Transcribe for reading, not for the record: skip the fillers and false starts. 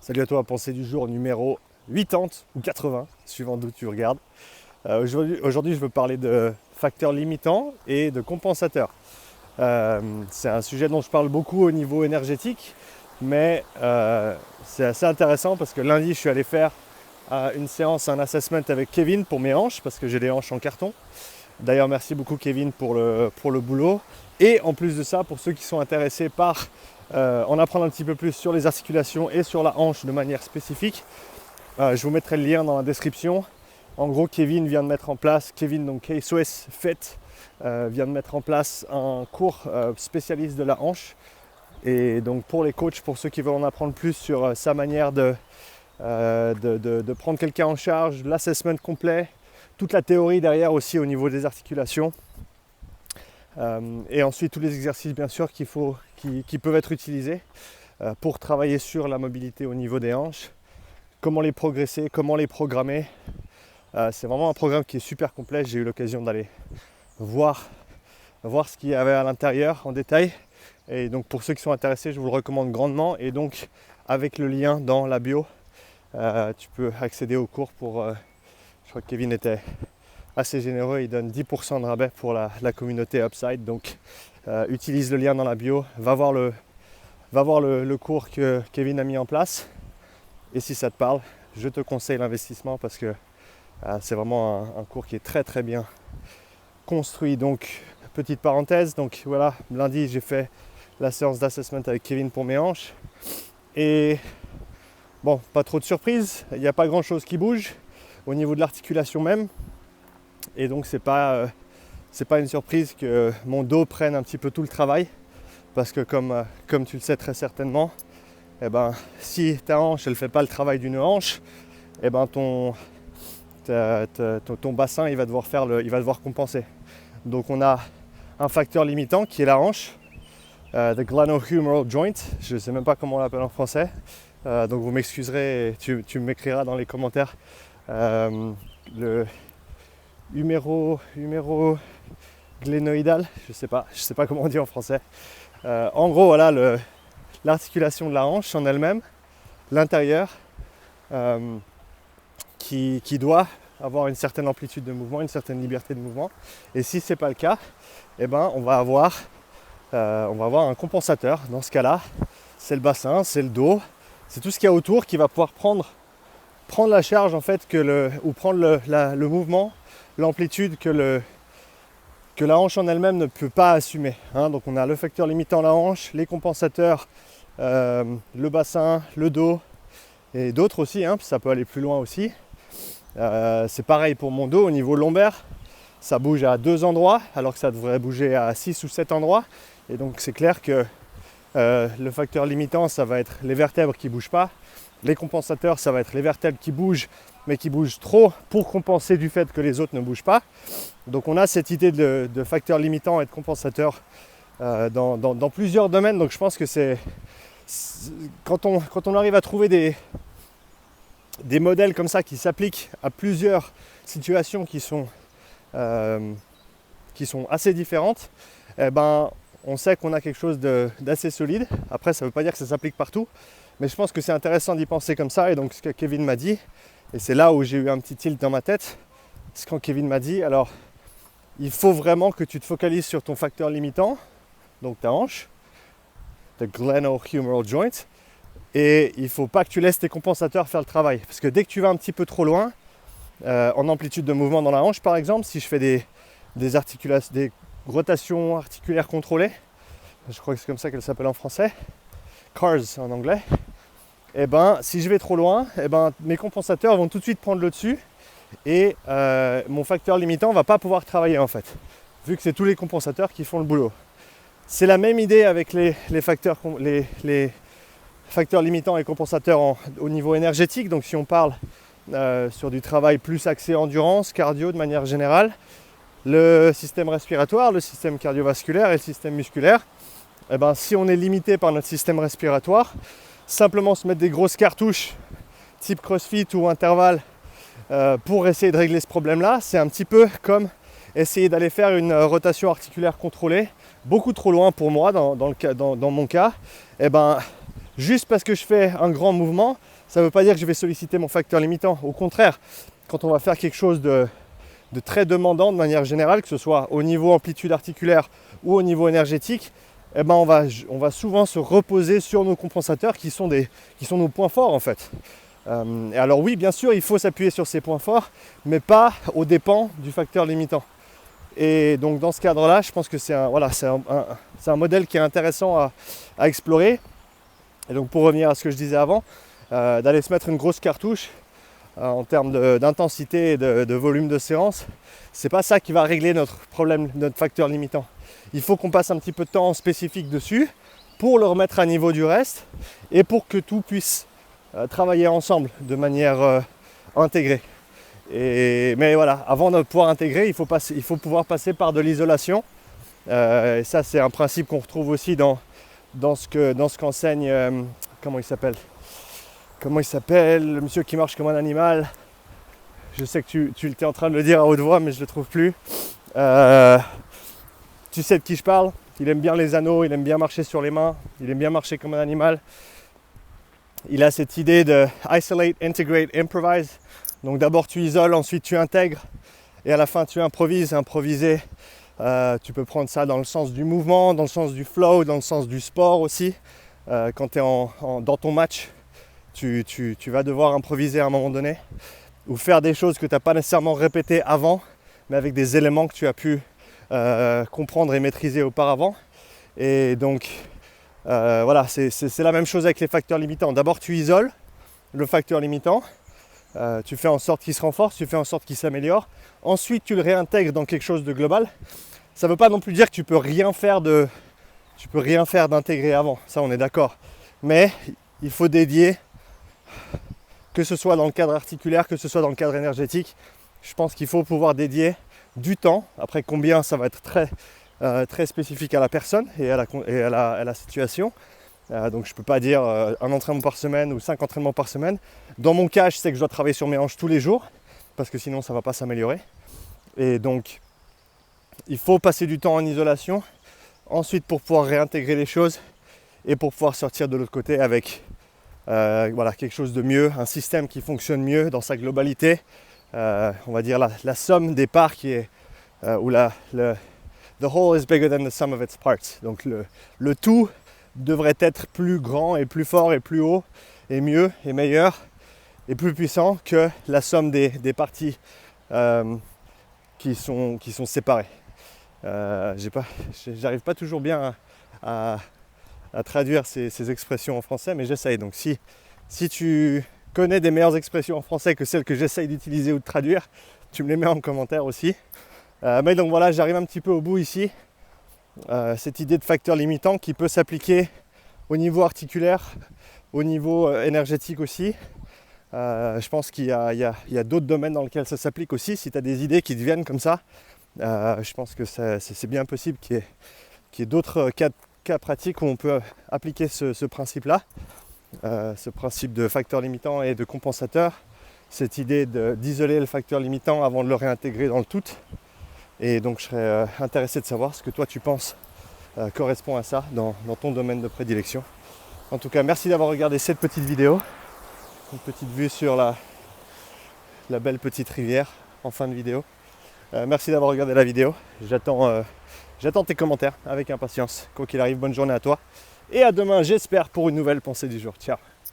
Salut à toi, pensée du jour numéro 80 ou 80, suivant d'où tu regardes. Aujourd'hui, je veux parler de facteurs limitants et de compensateurs. C'est un sujet dont je parle beaucoup au niveau énergétique, mais c'est assez intéressant parce que lundi, je suis allé faire une séance, un assessment avec Kevin pour mes hanches, parce que j'ai des hanches en carton. D'ailleurs, merci beaucoup Kevin pour le boulot. Et en plus de ça, pour ceux qui sont intéressés par en apprendre un petit peu plus sur les articulations et sur la hanche de manière spécifique, je vous mettrai le lien dans la description. En gros, Kevin vient de mettre en place, donc KSOS FET, vient de mettre en place un cours spécialiste de la hanche. Et donc pour les coachs, pour ceux qui veulent en apprendre plus sur sa manière de prendre quelqu'un en charge, l'assessment complet, toute la théorie derrière aussi au niveau des articulations. Et ensuite tous les exercices bien sûr qui peuvent être utilisés pour travailler sur la mobilité au niveau des hanches, comment les progresser, comment les programmer. C'est vraiment un programme qui est super complet. J'ai eu l'occasion d'aller voir ce qu'il y avait à l'intérieur en détail. Et donc pour ceux qui sont intéressés, je vous le recommande grandement. Et donc avec le lien dans la bio, tu peux accéder au cours pour... je crois que Kevin était assez généreux, il donne 10% de rabais pour la communauté Upside. Donc utilise le lien dans la bio, va voir le cours que Kevin a mis en place. Et si ça te parle, je te conseille l'investissement parce que c'est vraiment un cours qui est très très bien construit. Donc petite parenthèse, donc voilà, lundi j'ai fait la séance d'assessment avec Kevin pour mes hanches. Et bon, pas trop de surprise, il n'y a pas grand chose qui bouge au niveau de l'articulation même. Et donc c'est pas une surprise que mon dos prenne un petit peu tout le travail. Parce que comme tu le sais très certainement, si ta hanche elle fait pas le travail d'une hanche, ton bassin il va devoir compenser. Donc on a un facteur limitant qui est la hanche, the glenohumeral joint, je ne sais même pas comment on l'appelle en français. Donc vous m'excuserez, tu m'écriras dans les commentaires le huméro-glénoïdal, je sais pas comment on dit en français. En gros, voilà l'articulation de la hanche en elle-même, l'intérieur, qui doit avoir une certaine amplitude de mouvement, une certaine liberté de mouvement. Et si ce n'est pas le cas, on va avoir un compensateur. Dans ce cas-là, c'est le bassin, c'est le dos, c'est tout ce qu'il y a autour qui va pouvoir prendre la charge en fait ou prendre le mouvement, l'amplitude que la hanche en elle-même ne peut pas assumer. Donc on a le facteur limitant la hanche, les compensateurs, le bassin, le dos et d'autres aussi, ça peut aller plus loin aussi. C'est pareil pour mon dos au niveau lombaire, ça bouge à 2 endroits alors que ça devrait bouger à 6 ou 7 endroits. Et donc c'est clair que le facteur limitant ça va être les vertèbres qui ne bougent pas. Les compensateurs, ça va être les vertèbres qui bougent, mais qui bougent trop pour compenser du fait que les autres ne bougent pas. Donc on a cette idée de facteur limitant et de compensateur dans plusieurs domaines. Donc je pense que c'est quand on arrive à trouver des modèles comme ça qui s'appliquent à plusieurs situations qui sont assez différentes, on sait qu'on a quelque chose d'assez solide. Après, ça ne veut pas dire que ça s'applique partout. Mais je pense que c'est intéressant d'y penser comme ça. Et donc ce que Kevin m'a dit, et c'est là où j'ai eu un petit tilt dans ma tête, c'est quand Kevin m'a dit, alors il faut vraiment que tu te focalises sur ton facteur limitant, donc ta hanche, the glenohumeral joint, et il ne faut pas que tu laisses tes compensateurs faire le travail. Parce que dès que tu vas un petit peu trop loin, en amplitude de mouvement dans la hanche par exemple, si je fais des rotations articulaires contrôlées, je crois que c'est comme ça qu'elle s'appelle en français, CARS en anglais, si je vais trop loin, mes compensateurs vont tout de suite prendre le dessus et mon facteur limitant ne va pas pouvoir travailler en fait, vu que c'est tous les compensateurs qui font le boulot. C'est la même idée avec les facteurs limitants et compensateurs au niveau énergétique. Donc si on parle sur du travail plus axé endurance, cardio de manière générale, le système respiratoire, le système cardiovasculaire et le système musculaire, si on est limité par notre système respiratoire, simplement se mettre des grosses cartouches type crossfit ou intervalle pour essayer de régler ce problème-là, c'est un petit peu comme essayer d'aller faire une rotation articulaire contrôlée, beaucoup trop loin pour moi dans mon cas. Juste parce que je fais un grand mouvement, ça ne veut pas dire que je vais solliciter mon facteur limitant. Au contraire, quand on va faire quelque chose de très demandant de manière générale, que ce soit au niveau amplitude articulaire ou au niveau énergétique, eh ben on va souvent se reposer sur nos compensateurs qui sont nos points forts en fait. Et alors oui, bien sûr, il faut s'appuyer sur ces points forts, mais pas aux dépens du facteur limitant. Et donc dans ce cadre-là, je pense que c'est un modèle qui est intéressant à explorer. Et donc pour revenir à ce que je disais avant, d'aller se mettre une grosse cartouche en termes d'intensité et de volume de séance, c'est pas ça qui va régler notre problème, notre facteur limitant. Il faut qu'on passe un petit peu de temps spécifique dessus pour le remettre à niveau du reste et pour que tout puisse travailler ensemble de manière intégrée. Mais voilà, avant de pouvoir intégrer, il faut pouvoir passer par de l'isolation. Et ça, c'est un principe qu'on retrouve aussi dans ce qu'enseigne, comment il s'appelle, le monsieur qui marche comme un animal. Je sais que tu étais en train de le dire à haute voix, mais je ne le trouve plus. Tu sais de qui je parle. Il aime bien les anneaux, il aime bien marcher sur les mains, il aime bien marcher comme un animal. Il a cette idée de isolate, integrate, improvise. Donc d'abord tu isoles, ensuite tu intègres et à la fin tu improvises. Improviser, tu peux prendre ça dans le sens du mouvement, dans le sens du flow, dans le sens du sport aussi. Quand tu es dans ton match, tu vas devoir improviser à un moment donné ou faire des choses que tu n'as pas nécessairement répétées avant, mais avec des éléments que tu as pu comprendre et maîtriser auparavant. Et donc voilà, c'est la même chose avec les facteurs limitants. D'abord tu isoles le facteur limitant, tu fais en sorte qu'il se renforce, tu fais en sorte qu'il s'améliore. Ensuite tu le réintègres dans quelque chose de global. Ça ne veut pas non plus dire que tu peux rien faire d'intégrer avant, ça on est d'accord. Mais il faut dédier, que ce soit dans le cadre articulaire, que ce soit dans le cadre énergétique, je pense qu'il faut pouvoir dédier du temps. Après combien, ça va être très spécifique à la personne et à la situation. Donc je ne peux pas dire un entraînement par semaine ou 5 entraînements par semaine. Dans mon cas, je sais que je dois travailler sur mes hanches tous les jours parce que sinon ça ne va pas s'améliorer. Et donc il faut passer du temps en isolation, ensuite pour pouvoir réintégrer les choses et pour pouvoir sortir de l'autre côté avec quelque chose de mieux, un système qui fonctionne mieux dans sa globalité. On va dire la somme des parts qui est the whole is bigger than the sum of its parts. Donc le tout devrait être plus grand et plus fort et plus haut et mieux et meilleur et plus puissant que la somme des parties qui sont séparées. J'arrive pas toujours bien à traduire ces expressions en français, mais j'essaye. Donc si tu connais des meilleures expressions en français que celles que j'essaye d'utiliser ou de traduire, tu me les mets en commentaire aussi. Mais donc voilà, j'arrive un petit peu au bout ici. Cette idée de facteur limitant qui peut s'appliquer au niveau articulaire, au niveau énergétique aussi. Je pense qu'il y a d'autres domaines dans lesquels ça s'applique aussi. Si tu as des idées qui te viennent comme ça, je pense que c'est bien possible qu'il y ait d'autres cas pratiques où on peut appliquer ce principe-là, ce principe de facteur limitant et de compensateur, cette idée d'isoler le facteur limitant avant de le réintégrer dans le tout. Et donc je serais intéressé de savoir ce que toi tu penses correspond à ça dans ton domaine de prédilection. En tout cas, merci d'avoir regardé cette petite vidéo, une petite vue sur la belle petite rivière en fin de vidéo. Merci d'avoir regardé la vidéo. J'attends tes commentaires avec impatience. Quoi qu'il arrive, bonne journée à toi. Et à demain, j'espère, pour une nouvelle pensée du jour. Ciao.